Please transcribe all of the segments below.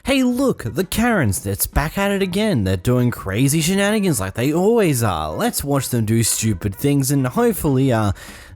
Hey look, the Karens, it's back at it again. They're doing crazy shenanigans like they always are. Let's watch them do stupid things and hopefully,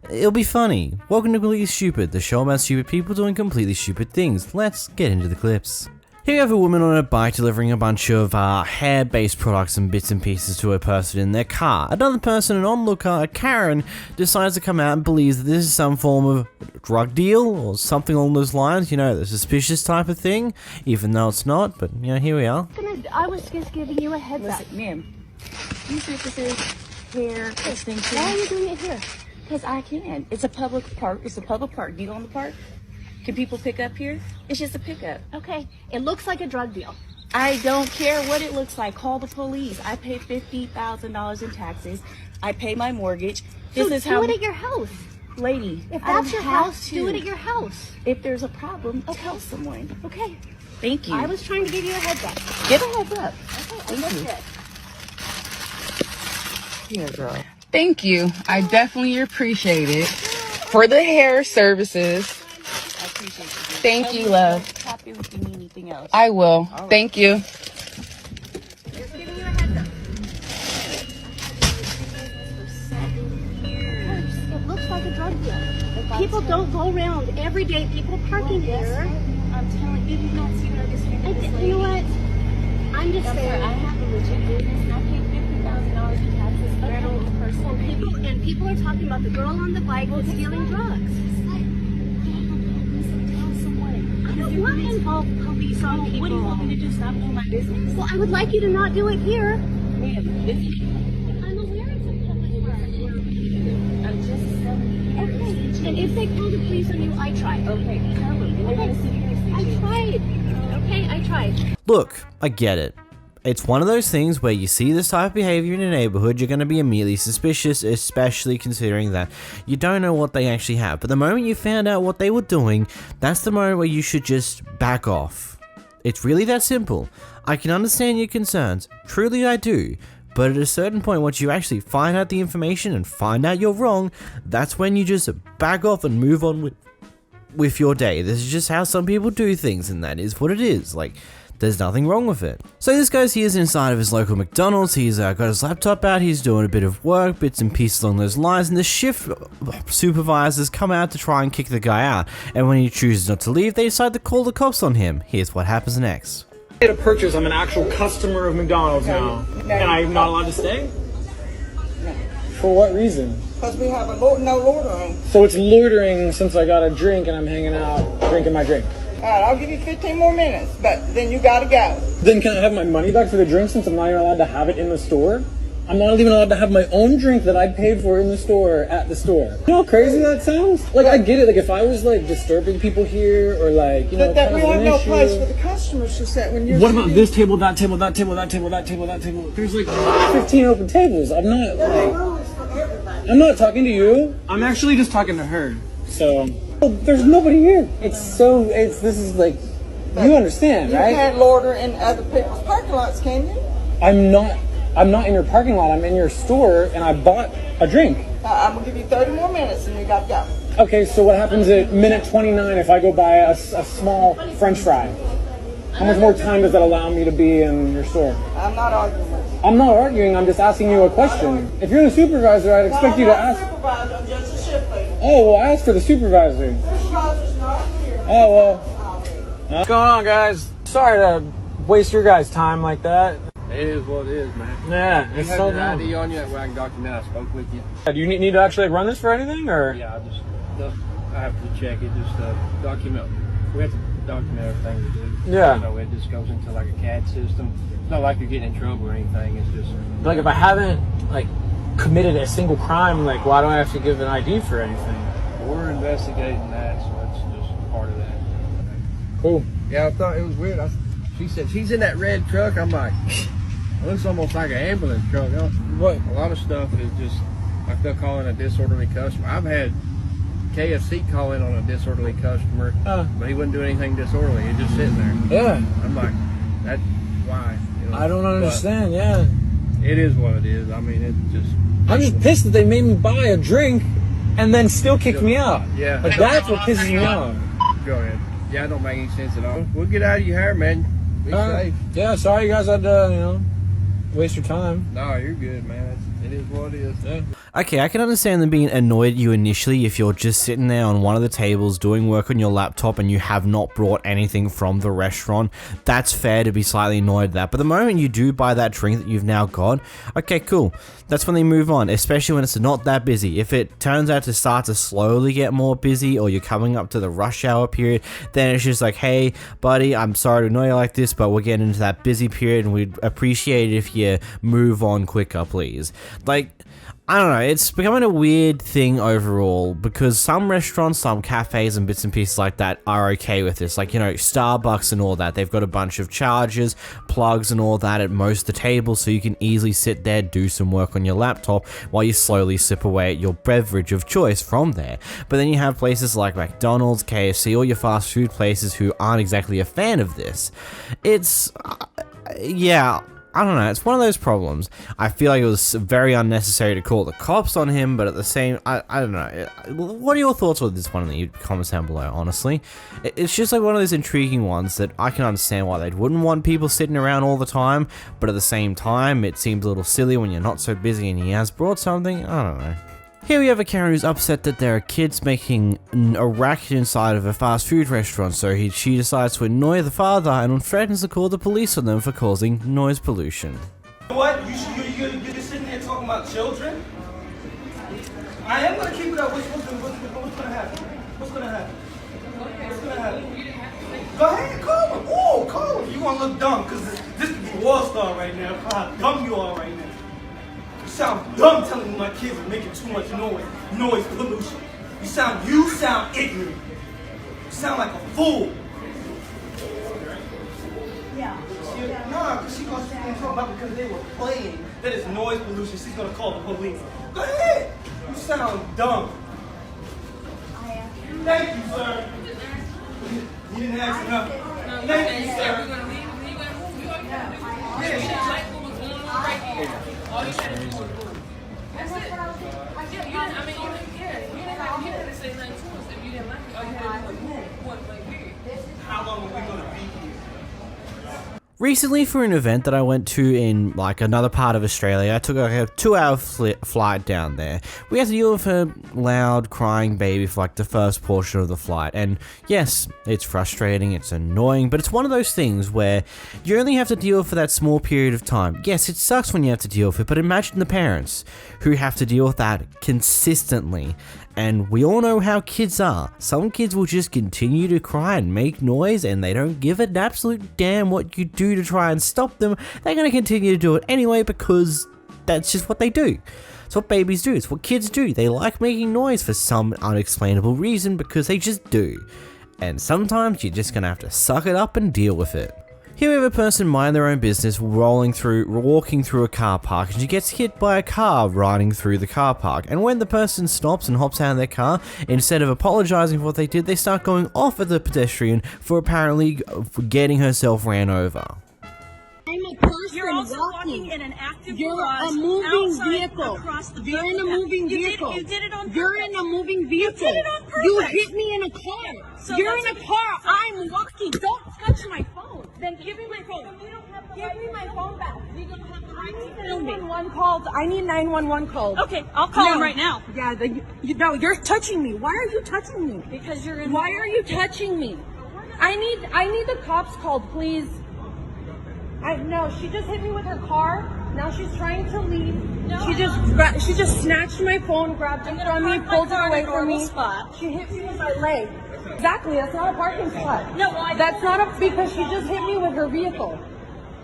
it'll be funny. Welcome to Completely Stupid, the show about stupid people doing completely stupid things. Let's get into the clips. Here you have a woman on a bike delivering a bunch of hair-based products and bits and pieces to a person in their car. Another person, an onlooker, a Karen, decides to come out and believes that this is some form of drug deal or something along those lines, you know, the suspicious type of thing, even though it's not, but, you know, here we are. I was just giving you a heads up. Listen, ma'am, you said this is hair extension. Why are you doing it here? Because I can. It's a public park. It's a public park. Do you own the park? Can people pick up here? It's just a pickup. Okay, it looks like a drug deal. I don't care what it looks like. Call the police. I pay $50,000 in taxes. I pay my mortgage. Do it at your house. Lady, if that's your house, do it at your house. If there's a problem, tell someone. Okay. Thank you. I was trying to give you a heads up. Give a heads up. Okay, Thank you. Here, girl. Thank you. I definitely appreciate it. For the hair services. I appreciate you. Thank you, love. Tap in if you need anything else. I will. Right. Thank you. Just giving you a heads up. It looks like a drug deal. People don't go around every day. People parking here. I'm telling you, you don't see what I just handed this lady. You know what? I'm just saying. I have a legit business. I pay $50,000 in taxes. Federal, personal. And people are talking about the girl on the bike that's stealing drugs. I don't want to involve police on people. What do you want me to do? Stop doing my business? Well, I would like you to not do it here. Ma'am, I'm aware it's a public park. I'm just selling you. Okay. And if they call the police on you, I tried. Okay, tell them. They're going to sit here and I tried. Okay, I tried. Look, I get it. It's one of those things where you see this type of behavior in a neighborhood, you're going to be immediately suspicious, especially considering that you don't know what they actually have. But the moment you found out what they were doing, that's the moment where you should just back off. It's really that simple. I can understand your concerns, truly I do. But at a certain point, once you actually find out the information and find out you're wrong, that's when you just back off and move on with your day. This is just how some people do things, and that is what it is. Like, there's nothing wrong with it. So this guy's here inside of his local McDonald's. He's got his laptop out. He's doing a bit of work, bits and pieces along those lines. And the shift supervisors come out to try and kick the guy out. And when he chooses not to leave, they decide to call the cops on him. Here's what happens next. I made a purchase. I'm an actual customer of McDonald's now. And I'm not allowed to stay? No. For what reason? Because we have no loitering. So it's loitering since I got a drink and I'm hanging out drinking my drink. All right, I'll give you 15 more minutes, but then you gotta go. Then can I have my money back for the drink since I'm not even allowed to have it in the store? I'm not even allowed to have my own drink that I paid for in the store at the store. You know how crazy that sounds? Like, I get it. Like, if I was, like, disturbing people here or, like, you know, But that we have no issue. place for the customers to sit when you're What about this table, that table, that table, that table, that table, that table? There's, like, 15 open tables. I'm not, like... I'm not talking to you. I'm actually just talking to her. So... There's nobody here. This is like, you understand, right? You can't loiter in other people's parking lots, can you? I'm not in your parking lot. I'm in your store, and I bought a drink. I'm gonna give you 30 more minutes, and you gotta go. Okay, so what happens at minute 29 if I go buy a small French fry? How much more time does that allow me to be in your store? I'm not arguing with you. I'm not arguing. I'm just asking you a question. If you're the supervisor, I'd expect you to ask. Supervisor, I'm just a shift leader. Oh, well, ask for the supervisor. Supervisor's not here. Oh, well. What's going on, guys? Sorry to waste your guys' time like that. It is what it is, man. Yeah, You it's have so your dumb. ID on you where I can document I spoke with you. Do you need to actually run this for anything, or? Yeah, I have to check it, just document. We have to document everything we do. Yeah. So it just goes into like a CAD system. It's not like you're getting in trouble or anything. It's just Like, if I haven't, like, committed a single crime, like, why do I have to give an ID for anything? we're investigating that, so it's just part of that. Cool. Yeah, I thought it was weird. She said she's in that red truck. I'm like, it looks almost like an ambulance truck. You know? What? A lot of stuff is just like they'll call in a disorderly customer. I've had KFC call in on a disorderly customer, but he wouldn't do anything disorderly. He's just sitting there. Yeah. I'm like, that's why. You know? I don't understand, yeah. It is what it is. I mean, it's just... I'm just pissed that they made me buy a drink and then still kicked me out. Yeah. Like, that's what pisses me off. Go ahead. Yeah, it don't make any sense at all. We'll get out of your hair, man. Be safe. Yeah, sorry you guys had to, waste your time. No, you're good, man. It is what it is. Yeah. Okay, I can understand them being annoyed at you initially if you're just sitting there on one of the tables doing work on your laptop and you have not brought anything from the restaurant. That's fair to be slightly annoyed at that. But the moment you do buy that drink that you've now got, okay, cool. That's when they move on, especially when it's not that busy. If it turns out to start to slowly get more busy or you're coming up to the rush hour period, then it's just like, hey, buddy, I'm sorry to annoy you like this, but we're getting into that busy period and we'd appreciate it if you move on quicker, please. Like, I don't know, it's becoming a weird thing overall because some restaurants, some cafes and bits and pieces like that are okay with this. Like, Starbucks and all that, they've got a bunch of chargers, plugs and all that at most of the tables so you can easily sit there, do some work on your laptop while you slowly sip away at your beverage of choice from there. But then you have places like McDonald's, KFC, or your fast food places who aren't exactly a fan of this. It's, yeah, I don't know, it's one of those problems. I feel like it was very unnecessary to call the cops on him, but at the same, I don't know. What are your thoughts on this one in the comments down below, honestly? It's just like one of those intriguing ones that I can understand why they wouldn't want people sitting around all the time, but at the same time, it seems a little silly when you're not so busy and he has brought something, I don't know. Here we have a Karen who's upset that there are kids making a racket inside of a fast food restaurant, so she decides to annoy the father and threatens to call the police on them for causing noise pollution. What? You're just sitting there talking about children? I am going to keep it up. What's going to happen? What's going to happen? What's going to happen? Go ahead, call him. Oh, call him. You want to look dumb because this could be Wall Star right now. How dumb you are right now. You sound dumb telling me my kids are making too much noise pollution. You sound ignorant. You sound like a fool. Yeah. Nah, because she's going to talk about because they were playing that is noise pollution. She's going to call the police. Go ahead. You sound dumb. Thank you, sir. You didn't ask enough. Thank you, sir. All you had to do was move. That's it. Yeah, you didn't say nothing to us if you didn't like it. All you had to do was move. One play period. How long are we going to be here? Recently, for an event that I went to in like another part of Australia, I took like a 2-hour flight down there. We had to deal with a loud crying baby for like the first portion of the flight, and yes, it's frustrating, it's annoying, but it's one of those things where you only have to deal with for that small period of time. Yes, it sucks when you have to deal with it, but imagine the parents who have to deal with that consistently. And we all know how kids are. Some kids will just continue to cry and make noise and they don't give an absolute damn what you do to try and stop them. They're going to continue to do it anyway because that's just what they do. It's what babies do. It's what kids do. They like making noise for some unexplainable reason because they just do. And sometimes you're just going to have to suck it up and deal with it. Here we have a person minding their own business walking through a car park, and she gets hit by a car riding through the car park. And when the person stops and hops out of their car, instead of apologizing for what they did, they start going off at the pedestrian for apparently getting herself ran over. I'm a person You're also walking walking. in an active You're garage a moving outside vehicle. across the You're in a moving vehicle. You did it on purpose. You're in a moving vehicle. You did it on purpose. You hit me in a car. So You're in that's a car. I'm walking. Don't touch my phone. Then give me my phone. Give me my phone back. We don't have the right to I need 911 calls. I need 911 calls. Okay, I'll call him right now. Yeah, no, you're touching me. Why are you touching me? Because you're in. Why are you touching me? I need the cops called, please. No, she just hit me with her car. Now she's trying to leave. No, She just snatched my phone, grabbed it from me, pulled it away from me. Spot. She hit me with my leg. Exactly, that's not a parking spot. No, why? That's not because she just hit me with her vehicle.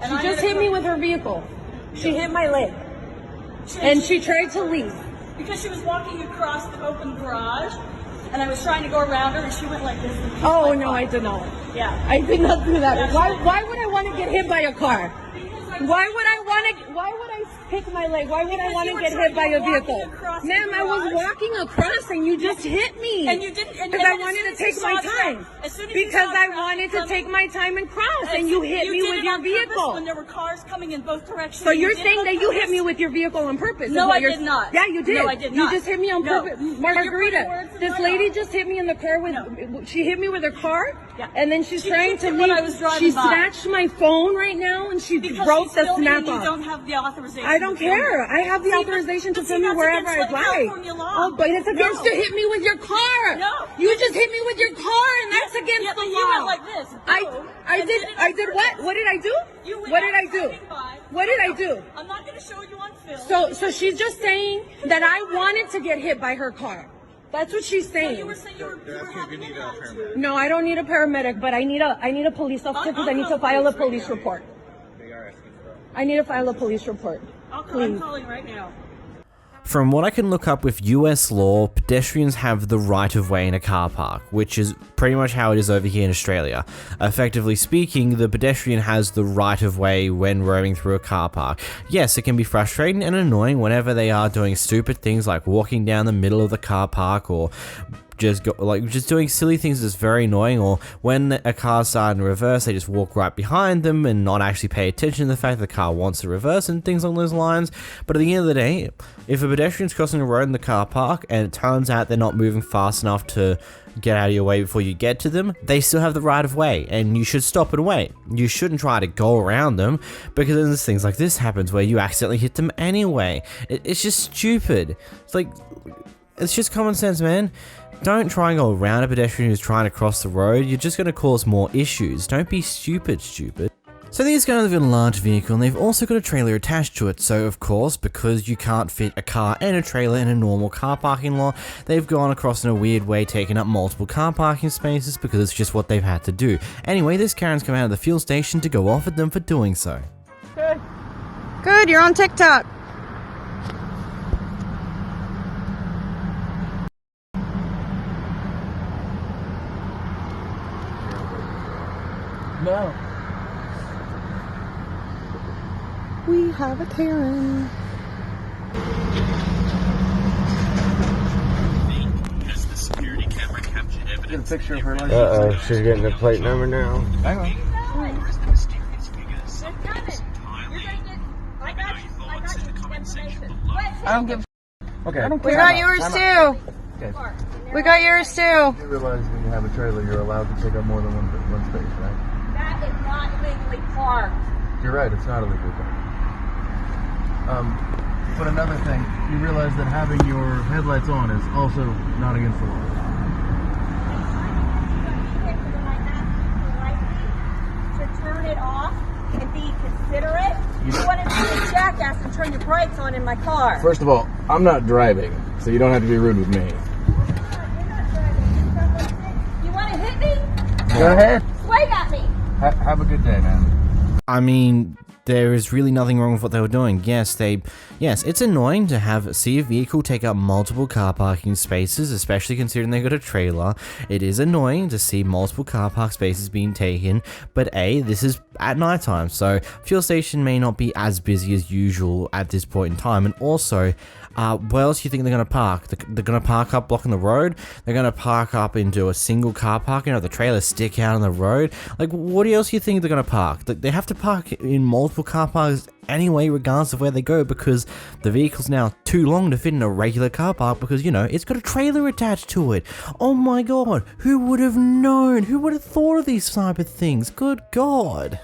She just hit me with her vehicle. She hit my leg. And she tried to leave. Because she was walking across the open garage, and I was trying to go around her, and she went like this. Oh no, I did not. Yeah. I did not do that. Why would I want to get hit by a car? Why would I pick my leg? Why would I want to get hit by a vehicle? Ma'am, I was walking across and you just hit me. And you didn't. Because I wanted to take my time. Because I wanted to take my time and cross, and you hit me with your vehicle. When there were cars coming in both directions. So you're saying that you hit me with your vehicle on purpose? No, I did not. Yeah, you did. No, I did not. You just hit me on purpose. Margarita, this lady just hit me in the car with. She hit me with her car, and then she's trying to leave. She snatched my phone right now, and she broke the snap off. You don't have the authorization. I don't care. I have the authorization to film me wherever I'd like. Oh, but it's against to hit me with your car. No. You just hit me with your car, and that's against the law. You went like this. I did what? What did I do? What did I do? What did I do? I'm not going to show you on film. So she's just saying that I wanted to get hit by her car. That's what she's saying. You were saying you were having an attitude. No, I don't need a paramedic, but I need a police officer because I need to file a police report. I need to file a police report. I'm calling right now. From what I can look up with US law, pedestrians have the right of way in a car park, which is pretty much how it is over here in Australia. Effectively speaking, the pedestrian has the right of way when roaming through a car park. Yes, it can be frustrating and annoying whenever they are doing stupid things like walking down the middle of the car park or just doing silly things that's very annoying, or when a car's starting to reverse, they just walk right behind them and not actually pay attention to the fact the car wants to reverse and things along those lines. But at the end of the day, if a pedestrian's crossing a road in the car park and it turns out they're not moving fast enough to get out of your way before you get to them, they still have the right of way, and you should stop and wait. You shouldn't try to go around them, because then there's things like this happens where you accidentally hit them anyway. It's just stupid. It's just common sense, man. Don't try and go around a pedestrian who's trying to cross the road. You're just going to cause more issues. Don't be stupid. So these guys have got a large vehicle, and they've also got a trailer attached to it. So of course, because you can't fit a car and a trailer in a normal car parking lot, they've gone across in a weird way, taking up multiple car parking spaces because it's just what they've had to do. Anyway, this Karen's come out of the fuel station to go off at them for doing so. Good, you're on TikTok. No. We have a Karen. Get a picture of her license. Uh-oh, she's getting the plate number now. Hang on. I don't give a Okay. We got yours too. Okay. We got yours too. You realize when you have a trailer, you're allowed to take up more than one space, right? That is not legally parked. You're right, it's not illegal parking. But another thing, you realize that having your headlights on is also not against the law. To turn it off and be considerate. You want to be a jackass and turn your brakes on in my car. First of all, I'm not driving, so you don't have to be rude with me. You want to hit me? Go ahead. Swing at me. Have a good day, man. I mean, there is really nothing wrong with what they were doing. Yes, it's annoying to see a vehicle take up multiple car parking spaces, especially considering they got a trailer. It is annoying to see multiple car park spaces being taken, but this is at night time, so fuel station may not be as busy as usual at this point in time. And also, where else do you think they're going to park? They're going to park up blocking the road? They're going to park up into a single car park and have the trailer stick out on the road? Like, what else do you think they're going to park? They have to park in multiple car parks anyway, regardless of where they go, because the vehicle's now too long to fit in a regular car park because, it's got a trailer attached to it. Oh my god, who would have known? Who would have thought of these type of things? Good god.